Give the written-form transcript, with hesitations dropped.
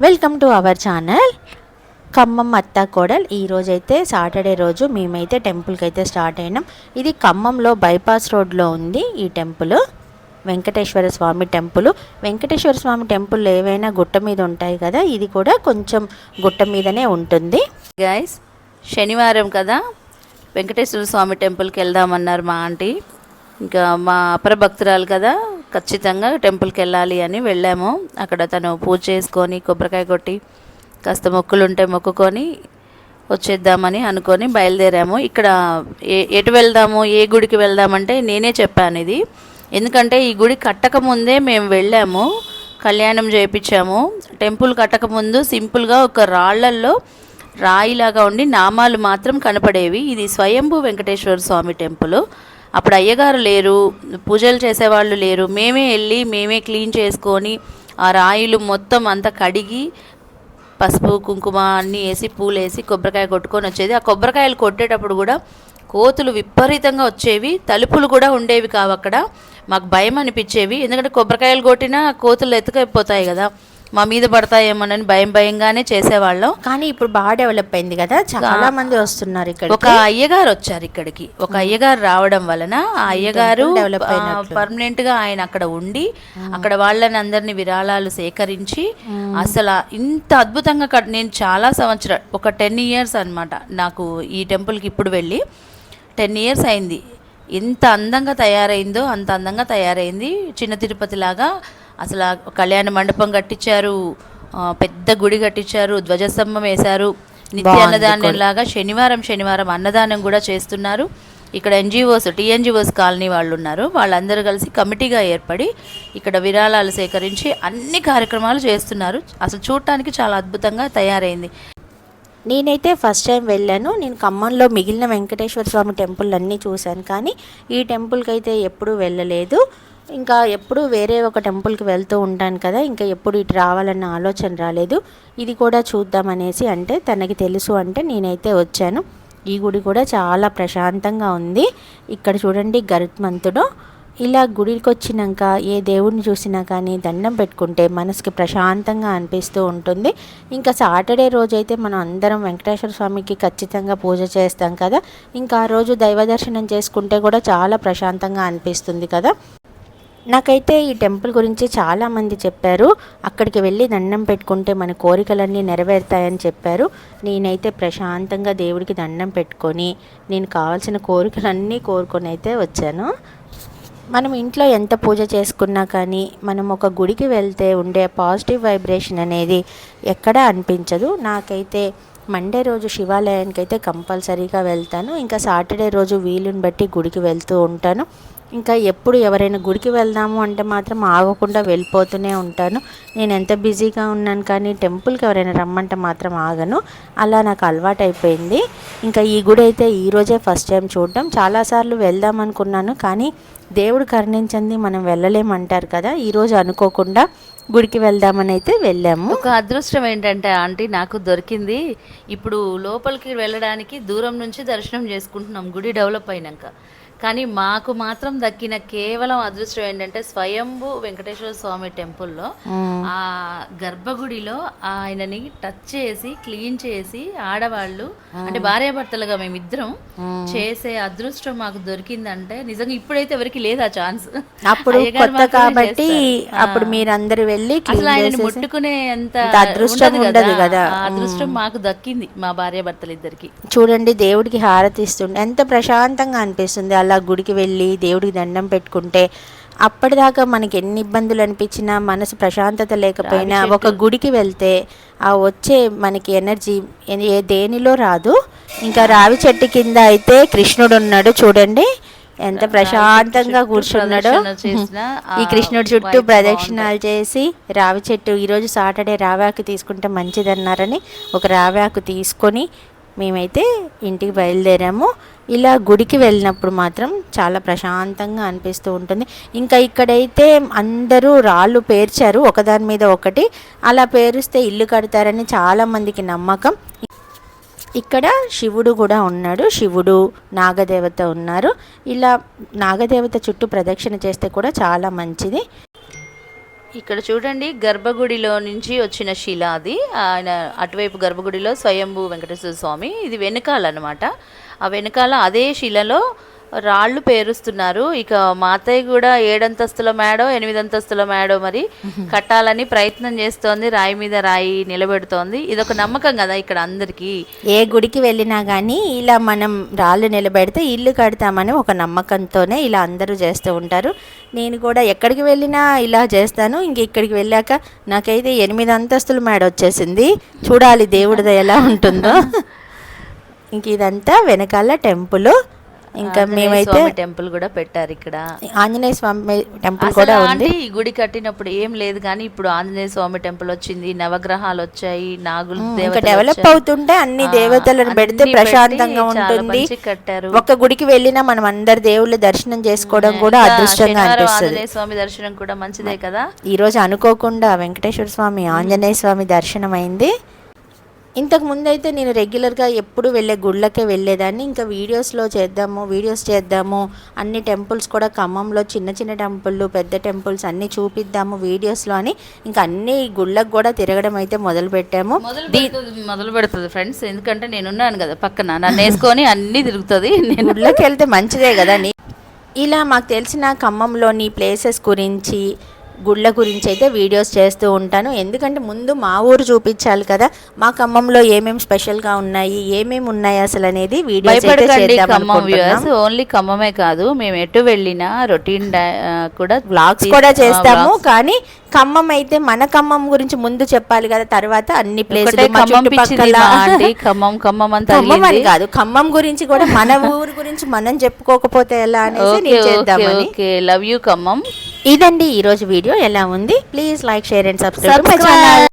Welcome to our channel Khammam అత్త కోడల్. ఈరోజైతే Saturday రోజు మేమైతే టెంపుల్కి అయితే స్టార్ట్ అయినాం. ఇది ఖమ్మంలో బైపాస్ రోడ్లో ఉంది ఈ టెంపుల్, వెంకటేశ్వర స్వామి టెంపుల్. వెంకటేశ్వర స్వామి టెంపుల్ ఏవైనా గుట్ట మీద ఉంటాయి కదా, ఇది కూడా కొంచెం గుట్ట మీదనే ఉంటుంది. గైస్, శనివారం కదా, వెంకటేశ్వర స్వామి టెంపుల్కి వెళ్దామన్నారు మా ఆంటీ. ఇంకా మా అపర భక్తురాలు కదా, ఖచ్చితంగా టెంపుల్కి వెళ్ళాలి అని వెళ్ళాము. అక్కడ తను పూజ చేసుకొని కొబ్బరికాయ కొట్టి కాస్త మొక్కులు ఉంటే మొక్కుకొని వచ్చేద్దామని అనుకొని బయలుదేరాము. ఇక్కడ ఎటు వెళ్దాము, ఏ గుడికి వెళ్దామంటే నేనే చెప్పాను ఇది. ఎందుకంటే ఈ గుడి కట్టకముందే మేము వెళ్ళాము, కళ్యాణం చేయించాము. టెంపుల్ కట్టకముందు సింపుల్గా ఒక రాళ్లల్లో రాయిలాగా ఉండి నామాలు మాత్రం కనపడేవి. ఇది స్వయంభూ వెంకటేశ్వర స్వామి టెంపుల్. అప్పుడు అయ్యగారు లేరు, పూజలు చేసేవాళ్ళు లేరు. మేమే క్లీన్ చేసుకొని ఆ రాయిలు మొత్తం అంతా కడిగి పసుపు కుంకుమ అన్నీ వేసి పూలు వేసి కొబ్బరికాయ కొట్టుకొని వచ్చేది. ఆ కొబ్బరికాయలు కొట్టేటప్పుడు కూడా కోతులు విపరీతంగా వచ్చేవి, తలుపులు కూడా ఉండేవి కావు అక్కడ. మాకు భయం అనిపించేవి, ఎందుకంటే కొబ్బరికాయలు కొట్టినా కోతులు ఎత్తుకైపోతాయి కదా, మా మీద పడతాయేమోనని భయంగానే చేసేవాళ్ళం. కానీ ఇప్పుడు బాగా డెవలప్ అయింది కదా, చాలా మంది వస్తున్నారు ఇక్కడ. ఒక అయ్యగారు వచ్చారు ఇక్కడికి. ఒక అయ్యగారు రావడం వలన ఆ అయ్యగారు పర్మనెంట్ గా ఆయన అక్కడ ఉండి అక్కడ వాళ్ళని అందరినీ విరాళాలు సేకరించి అసలు ఇంత అద్భుతంగా నేను చాలా సంవత్సరాలు, ఒక 10 years అనమాట నాకు ఈ టెంపుల్కి ఇప్పుడు వెళ్ళి 10 years అయింది. ఎంత అందంగా తయారైందో అంత అందంగా తయారైంది. చిన్న తిరుపతి లాగా అసలు కళ్యాణ మండపం కట్టించారు, పెద్ద గుడి కట్టించారు, ధ్వజస్తంభం వేశారు. నిత్య అన్నదానం లాగా శనివారం అన్నదానం కూడా చేస్తున్నారు. ఇక్కడ టీఎన్జిఓస్ కాలనీ వాళ్ళు ఉన్నారు, వాళ్ళందరూ కలిసి కమిటీగా ఏర్పడి ఇక్కడ విరాళాలు సేకరించి అన్ని కార్యక్రమాలు చేస్తున్నారు. అసలు చూడటానికి చాలా అద్భుతంగా తయారైంది. నేనైతే ఫస్ట్ టైం వెళ్ళాను. నేను ఖమ్మంలో మిగిలిన వెంకటేశ్వర స్వామి టెంపుల్ అన్నీ చూశాను, కానీ ఈ టెంపుల్కి అయితే ఎప్పుడూ వెళ్ళలేదు. ఇంకా ఎప్పుడు వేరే ఒక టెంపుల్కి వెళ్తూ ఉంటాను కదా, ఇంకా ఎప్పుడు ఇటు రావాలన్న ఆలోచన రాలేదు. ఇది కూడా చూద్దామనేసి, అంటే తనకి తెలుసు అంటే నేనైతే వచ్చాను. ఈ గుడి కూడా చాలా ప్రశాంతంగా ఉంది. ఇక్కడ చూడండి గరుత్మంతుడు. ఇలా గుడికి వచ్చినాక ఏ దేవుడిని చూసినా కానీ దండం పెట్టుకుంటే మనసుకి ప్రశాంతంగా అనిపిస్తూ ఉంటుంది. ఇంకా సాటర్డే రోజైతే మనం అందరం వెంకటేశ్వర స్వామికి ఖచ్చితంగా పూజ చేస్తాం కదా, ఇంకా ఆ రోజు దైవ దర్శనం చేసుకుంటే కూడా చాలా ప్రశాంతంగా అనిపిస్తుంది కదా. నాకైతే ఈ టెంపుల్ గురించి చాలామంది చెప్పారు, అక్కడికి వెళ్ళి దండం పెట్టుకుంటే మన కోరికలన్నీ నెరవేరుతాయని చెప్పారు. నేనైతే ప్రశాంతంగా దేవుడికి దండం పెట్టుకొని నేను కావాల్సిన కోరికలన్నీ కోరుకొని అయితే వచ్చాను. మనం ఇంట్లో ఎంత పూజ చేసుకున్నా కానీ మనం ఒక గుడికి వెళ్తే ఉండే పాజిటివ్ వైబ్రేషన్ అనేది ఎక్కడా అనిపించదు. నాకైతే మండే రోజు శివాలయానికి అయితే కంపల్సరీగా వెళ్తాను. ఇంకా సాటర్డే రోజు వీలుని బట్టి గుడికి వెళ్తూ ఉంటాను. ఇంకా ఎప్పుడు ఎవరైనా గుడికి వెళ్దాము అంటే మాత్రం ఆగకుండా వెళ్ళిపోతూనే ఉంటాను. నేను ఎంత బిజీగా ఉన్నాను కానీ టెంపుల్కి ఎవరైనా రమ్మంటే మాత్రం ఆగను, అలా నాకు అలవాటు అయిపోయింది. ఇంకా ఈ గుడి అయితే ఈరోజే ఫస్ట్ టైం చూడడం. చాలాసార్లు వెళ్దాం అనుకున్నాను, కానీ దేవుడు కరుణించింది మనం వెళ్ళలేమంటారు కదా, ఈరోజు అనుకోకుండా గుడికి వెళ్దామని అయితే వెళ్ళాము. ఒక అదృష్టం ఏంటంటే ఆంటీ నాకు దొరికింది. ఇప్పుడు లోపలికి వెళ్ళడానికి దూరం నుంచి దర్శనం చేసుకుంటున్నాం గుడి డెవలప్ అయినాక. కానీ మాకు మాత్రం దక్కిన కేవలం అదృష్టం ఏంటంటే స్వయంభూ వెంకటేశ్వర స్వామి టెంపుల్లో ఆ గర్భగుడిలో ఆయనని టచ్ చేసి క్లీన్ చేసి ఆడవాళ్ళు అంటే భార్యాభర్తలుగా మేమిద్దరం చేసే అదృష్టం మాకు దొరికిందంటే నిజంగా ఇప్పుడైతే ఎవరికి లేదు ఆ ఛాన్స్. అప్పుడు కొత్త కాబట్టి అప్పుడు మీరందరూ వెళ్ళి అసలు ఆయనని ముట్టుకునే అంత అదృష్టం ఉండదు కదా, ఆ అదృష్టం మాకు దక్కింది మా భార్యాభర్తలు ఇద్దరికి. చూడండి దేవుడికి హారతి ఇస్తుండే ఎంత ప్రశాంతంగా అనిపిస్తుంది. అలా గుడికి వెళ్ళి దేవుడికి దండం పెట్టుకుంటే అప్పటిదాకా మనకి ఎన్ని ఇబ్బందులు అనిపించినా మనసు ప్రశాంతత లేకపోయినా ఒక గుడికి వెళ్తే ఆ వచ్చే మనకి ఎనర్జీ దేనిలో రాదు. ఇంకా రావి చెట్టు కింద అయితే కృష్ణుడు ఉన్నాడు, చూడండి ఎంత ప్రశాంతంగా కూర్చున్నాడో. ఈ కృష్ణుడి చుట్టూ ప్రదక్షిణాలు చేసి రావి చెట్టు, ఈరోజు సాటర్డే రావాకు తీసుకుంటే మంచిదన్నారని ఒక రావాకు తీసుకొని మేమైతే ఇంటికి బయలుదేరాము. ఇలా గుడికి వెళ్ళినప్పుడు మాత్రం చాలా ప్రశాంతంగా అనిపిస్తూ ఉంటుంది. ఇంకా ఇక్కడైతే అందరూ రాళ్ళు పేర్చారు ఒకదాని మీద ఒకటి, అలా పేరుస్తే ఇల్లు కడతారని చాలామందికి నమ్మకం. ఇక్కడ శివుడు కూడా ఉన్నాడు, శివుడు నాగదేవత ఉన్నారు. ఇలా నాగదేవత చుట్టూ ప్రదక్షిణ చేస్తే కూడా చాలా మంచిది. ఇక్కడ చూడండి, గర్భగుడిలో నుంచి వచ్చిన శిల అది. ఆయన అటువైపు గర్భగుడిలో స్వయంభూ వెంకటేశ్వర స్వామి, ఇది వెనకాల అనమాట. ఆ వెనకాల అదే శిలలో రాళ్ళు పేరుస్తున్నారు. ఇక మా అత్తయ్య కూడా 7 అంతస్తుల మేడో 8 అంతస్తుల మేడో మరి కట్టాలని ప్రయత్నం చేస్తోంది. రాయి మీద రాయి నిలబెడుతోంది. ఇదొక నమ్మకం కదా ఇక్కడ అందరికీ. ఏ గుడికి వెళ్ళినా కానీ ఇలా మనం రాళ్ళు నిలబెడితే ఇల్లు కడతామని ఒక నమ్మకంతోనే ఇలా అందరూ చేస్తూ ఉంటారు. నేను కూడా ఎక్కడికి వెళ్ళినా ఇలా చేస్తాను. ఇంక ఇక్కడికి వెళ్ళాక నాకైతే 8 అంతస్తుల మేడ వచ్చేసింది. చూడాలి దేవుడిది ఎలా ఉంటుందో. ఇంక ఇదంతా వెనకాల టెంపుల్. ఇంకా మేమైతే టెంపుల్ కూడా పెట్టారు ఇక్కడ. ఆంజనేయ స్వామి టెంపుల్ కూడా ఉంది. ఈ గుడి కట్టినప్పుడు ఏం లేదు, కానీ ఇప్పుడు ఆంజనేయ స్వామి టెంపుల్ వచ్చింది, నవగ్రహాలు వచ్చాయి, నాగులు డెవలప్ అవుతుంటే అన్ని దేవతలను పెడితే ప్రశాంతంగా ఉంటుంది. కట్టారు. ఒక గుడికి వెళ్ళినా మనం అందరి దేవుళ్ళ దర్శనం చేసుకోవడం కూడా అదృష్టంగా అనిపిస్తుంది. ఆంజనేయ స్వామి దర్శనం కూడా మంచిదే కదా. ఈ రోజు అనుకోకుండా వెంకటేశ్వర స్వామి ఆంజనేయ స్వామి దర్శనం అయింది. ఇంతకు ముందు అయితే నేను రెగ్యులర్గా ఎప్పుడు వెళ్ళే గుళ్ళకే వెళ్ళేదాన్ని. ఇంకా వీడియోస్ చేద్దాము అన్ని టెంపుల్స్ కూడా ఖమ్మంలో చిన్న చిన్న టెంపుల్ పెద్ద టెంపుల్స్ అన్నీ చూపిద్దాము వీడియోస్లో అని ఇంకా అన్ని గుళ్ళకు కూడా తిరగడం అయితే మొదలు పెడుతుంది ఫ్రెండ్స్. ఎందుకంటే నేనున్నాను కదా పక్కన, నన్ను వేసుకొని అన్నీ తిరుగుతుంది. నేను గుళ్ళకి వెళ్తే మంచిదే కదా. ఇలా మాకు తెలిసిన ఖమ్మంలోని ప్లేసెస్ గురించి గుళ్ళ గురించి అయితే వీడియోస్ చేస్తూ ఉంటాను. ఎందుకంటే ముందు మా ఊరు చూపించాలి కదా, మా ఖమ్మంలో ఏమేమి స్పెషల్గా ఉన్నాయి, ఏమేమి ఉన్నాయి అసలు అనేది వీడియోస్ ఓన్లీ ఖమ్మమే కాదు, మేము ఎటు వెళ్ళినా రొటీన్ కూడా వ్లాగ్స్ కూడా చేస్తాము. కానీ ఖమ్మం అయితే మన ఖమ్మం గురించి ముందు చెప్పాలి కదా, తర్వాత అన్ని ప్లేసులు ఖమ్మం అని కాదు, ఖమ్మం గురించి కూడా మన ఊరు గురించి మనం చెప్పుకోకపోతే ఎలా అనేసి చేద్దామని. Love you Khammam. ఇదండి ఈరోజు వీడియో. ఎలా ఉంది? Please like, share and subscribe my channel.